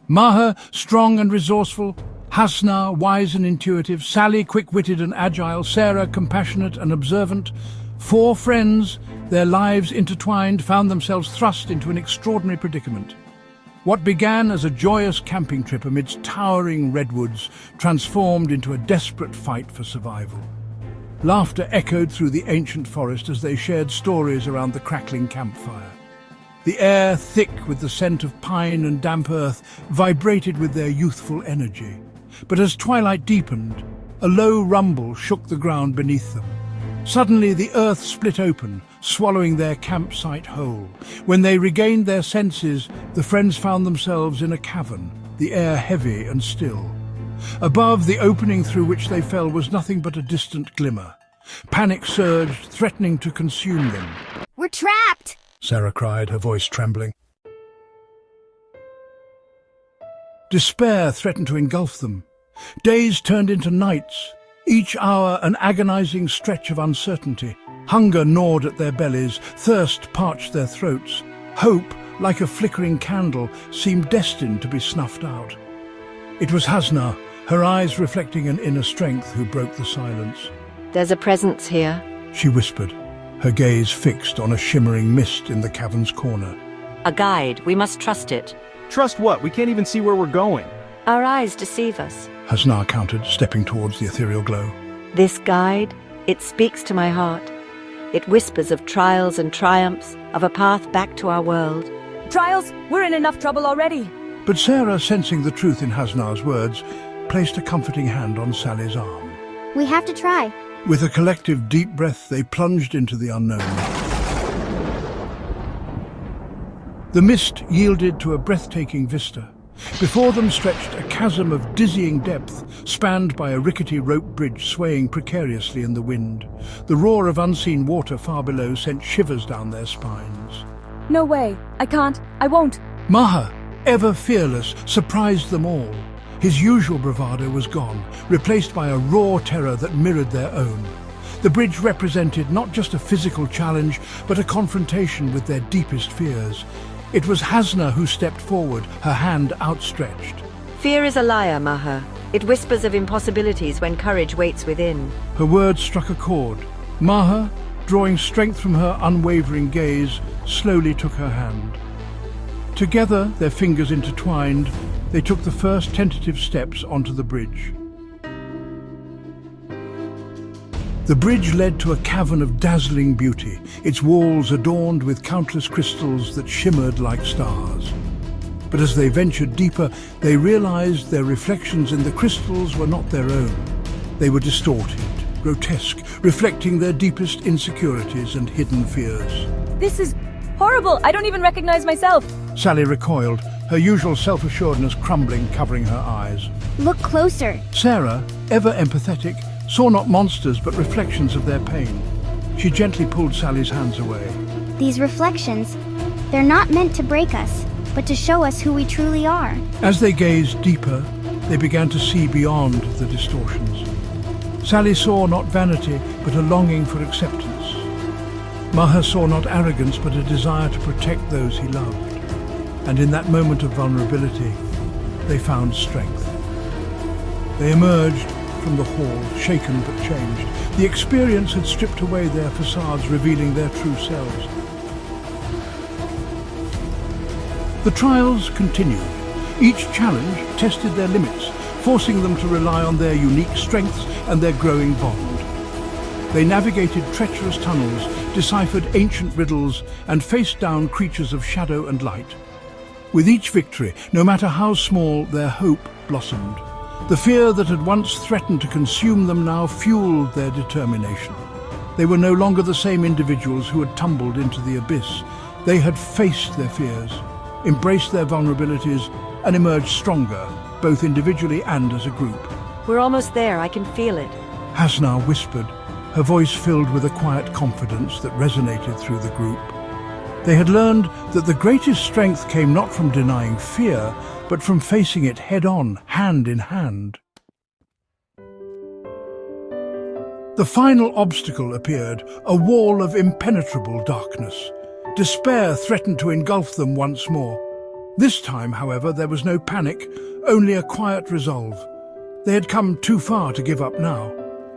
Maher, strong and resourceful, Hasna, wise and intuitive, Sally, quick-witted and agile, Sarah, compassionate and observant. 4 friends, their lives intertwined, found themselves thrust into an extraordinary predicament. What began as a joyous camping trip amidst towering redwoods transformed into a desperate fight for survival. Laughter echoed through the ancient forest as they shared stories around the crackling campfire. The air, thick with the scent of pine and damp earth, vibrated with their youthful energy. But as twilight deepened, a low rumble shook the ground beneath them. Suddenly the earth split open, swallowing their campsite whole. When they regained their senses, the friends found themselves in a cavern, the air heavy and still. Above, the opening through which they fell was nothing but a distant glimmer. Panic surged, threatening to consume them. "We're trapped!" Sarah cried, her voice trembling. Despair threatened to engulf them. Days turned into nights, each hour an agonizing stretch of uncertainty. Hunger gnawed at their bellies, thirst parched their throats. Hope, like a flickering candle, seemed destined to be snuffed out. It was Hasna, her eyes reflecting an inner strength, who broke the silence. "There's a presence here," she whispered, her gaze fixed on a shimmering mist in the cavern's corner. "A guide. We must trust it." Trust what? We can't even see where we're going. "Our eyes deceive us." Hasna countered, stepping towards the ethereal glow. "This guide, it speaks to my heart. It whispers of trials and triumphs, of a path back to our world." "Trials? We're in enough trouble already." But Sarah, sensing the truth in Hasna's words, placed a comforting hand on Sally's arm. "We have to try." With a collective deep breath, they plunged into the unknown. The mist yielded to a breathtaking vista. Before them stretched a chasm of dizzying depth, spanned by a rickety rope bridge swaying precariously in the wind. The roar of unseen water far below sent shivers down their spines. "No way. I can't. I won't." Maher, ever fearless, surprised them all. His usual bravado was gone, replaced by a raw terror that mirrored their own. The bridge represented not just a physical challenge, but a confrontation with their deepest fears. It was Hasna who stepped forward, her hand outstretched. "Fear is a liar, Maher. It whispers of impossibilities when courage waits within." Her words struck a chord. Maher, drawing strength from her unwavering gaze, slowly took her hand. Together, their fingers intertwined, they took the first tentative steps onto the bridge. The bridge led to a cavern of dazzling beauty, its walls adorned with countless crystals that shimmered like stars. But as they ventured deeper, they realized their reflections in the crystals were not their own. They were distorted, grotesque, reflecting their deepest insecurities and hidden fears. "This is horrible. I don't even recognize myself." Sally recoiled, her usual self-assuredness crumbling, covering her eyes. "Look closer." Sarah, ever empathetic, saw not monsters but reflections of their pain. She gently pulled Sally's hands away. "These reflections, they're not meant to break us, but to show us who we truly are." As they gazed deeper, they began to see beyond the distortions. Sally saw not vanity, but a longing for acceptance. Maher saw not arrogance, but a desire to protect those he loved. And in that moment of vulnerability, they found strength. They emerged from the hall, shaken but changed. The experience had stripped away their facades, revealing their true selves. The trials continued. Each challenge tested their limits, forcing them to rely on their unique strengths and their growing bond. They navigated treacherous tunnels, deciphered ancient riddles, and faced down creatures of shadow and light. With each victory, no matter how small, their hope blossomed. The fear that had once threatened to consume them now fueled their determination. They were no longer the same individuals who had tumbled into the abyss. They had faced their fears, embraced their vulnerabilities, and emerged stronger, both individually and as a group. "We're almost there. I can feel it." Hasna whispered, her voice filled with a quiet confidence that resonated through the group. They had learned that the greatest strength came not from denying fear, but from facing it head-on, hand in hand. The final obstacle appeared, a wall of impenetrable darkness. Despair threatened to engulf them once more. This time, however, there was no panic, only a quiet resolve. They had come too far to give up now.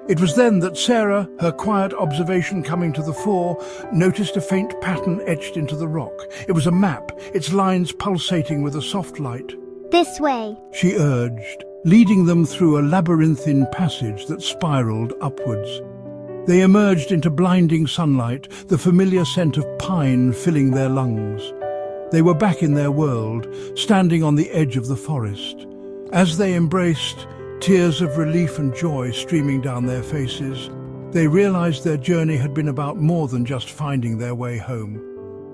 It was then that Sarah, her quiet observation coming to the fore, noticed a faint pattern etched into the rock. It was a map, its lines pulsating with a soft light. This way. She urged, leading them through a labyrinthine passage that spiraled upwards. They emerged into blinding sunlight, the familiar scent of pine filling their lungs. They were back in their world, standing on the edge of the forest. As they embraced, tears of relief and joy streaming down their faces, they realized their journey had been about more than just finding their way home.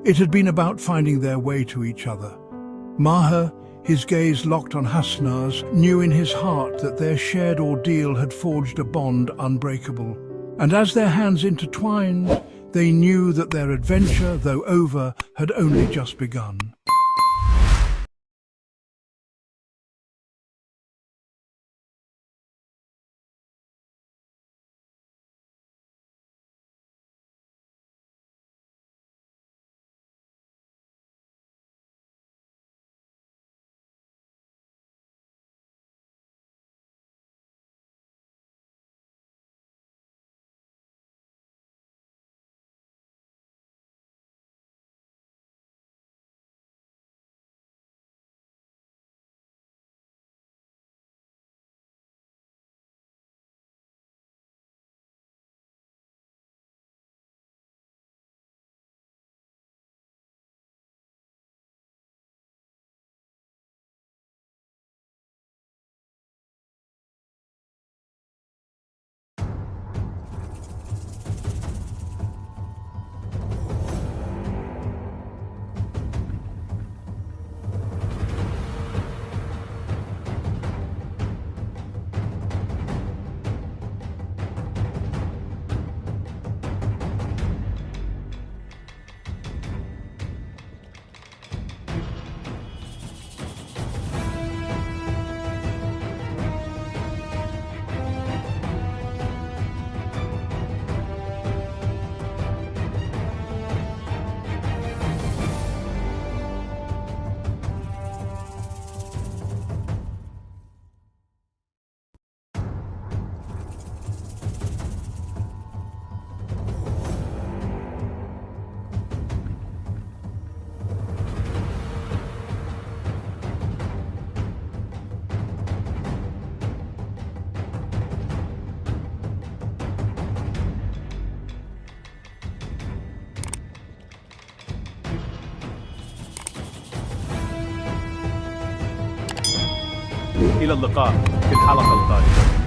It had been about finding their way to each other. Maher, his gaze locked on Hasna's, knew in his heart that their shared ordeal had forged a bond unbreakable. And as their hands intertwined, they knew that their adventure, though over, had only just begun. إلى اللقاء في الحلقة القادمة.